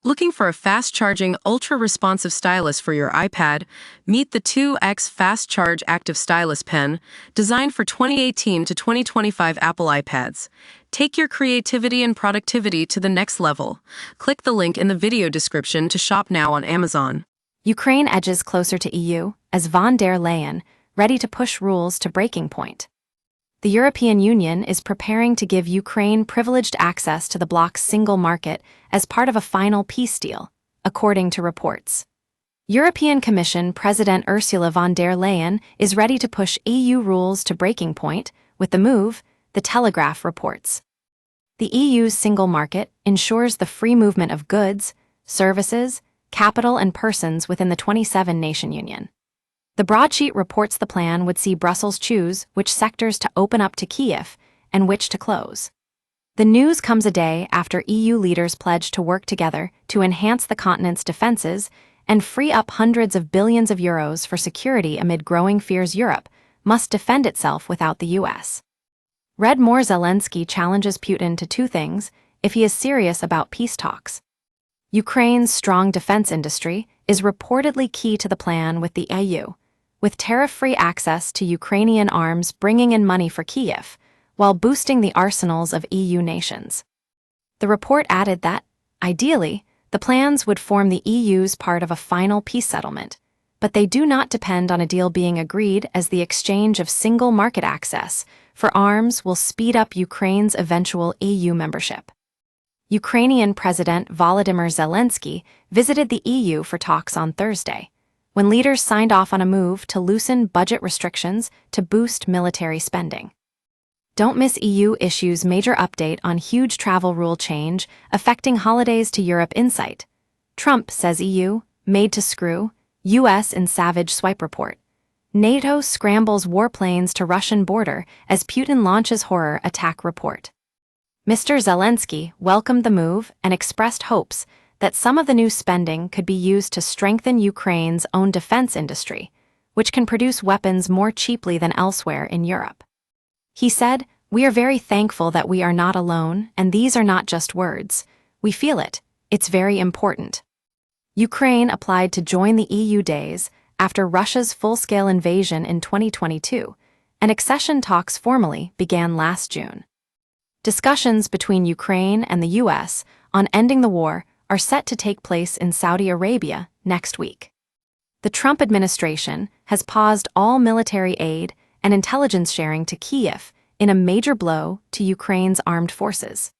Looking for a fast-charging, ultra-responsive stylus for your iPad? Meet the 2X Fast Charge Active Stylus Pen, designed for 2018 to 2025 Apple iPads. Take your creativity and productivity to the next level. Click the link in the video description to shop now on Amazon. Ukraine edges closer to EU as von der Leyen, ready to push rules to breaking point. The European Union is preparing to give Ukraine privileged access to the bloc's single market as part of a final peace deal, according to reports. European Commission President Ursula von der Leyen is ready to push EU rules to breaking point with the move, The Telegraph reports. The EU's single market ensures the free movement of goods, services, capital and persons within the 27-nation union. The broadsheet reports the plan would see Brussels choose which sectors to open up to Kyiv and which to close. The news comes a day after EU leaders pledged to work together to enhance the continent's defenses and free up hundreds of billions of euros for security amid growing fears Europe must defend itself without the US. Read more. Zelensky challenges Putin to two things if he is serious about peace talks. Ukraine's strong defense industry is reportedly key to the plan with the EU, with tariff-free access to Ukrainian arms bringing in money for Kyiv, while boosting the arsenals of EU nations. The report added that, ideally, the plans would form the EU's part of a final peace settlement, but they do not depend on a deal being agreed, as the exchange of single market access for arms will speed up Ukraine's eventual EU membership. Ukrainian President Volodymyr Zelensky visited the EU for talks on Thursday, when leaders signed off on a move to loosen budget restrictions to boost military spending. Don't miss EU issues major update on huge travel rule change affecting holidays to Europe. Insight. Trump says EU, made to screw, US in savage swipe report. NATO scrambles warplanes to Russian border as Putin launches horror attack report. Mr. Zelensky welcomed the move and expressed hopes that some of the new spending could be used to strengthen Ukraine's own defense industry, which can produce weapons more cheaply than elsewhere in Europe. He said, "We are very thankful that we are not alone, and these are not just words. We feel it. It's very important." Ukraine applied to join the EU days after Russia's full-scale invasion in 2022, and accession talks formally began last June. Discussions between Ukraine and the US on ending the war are set to take place in Saudi Arabia next week. The Trump administration has paused all military aid and intelligence sharing to Kyiv in a major blow to Ukraine's armed forces.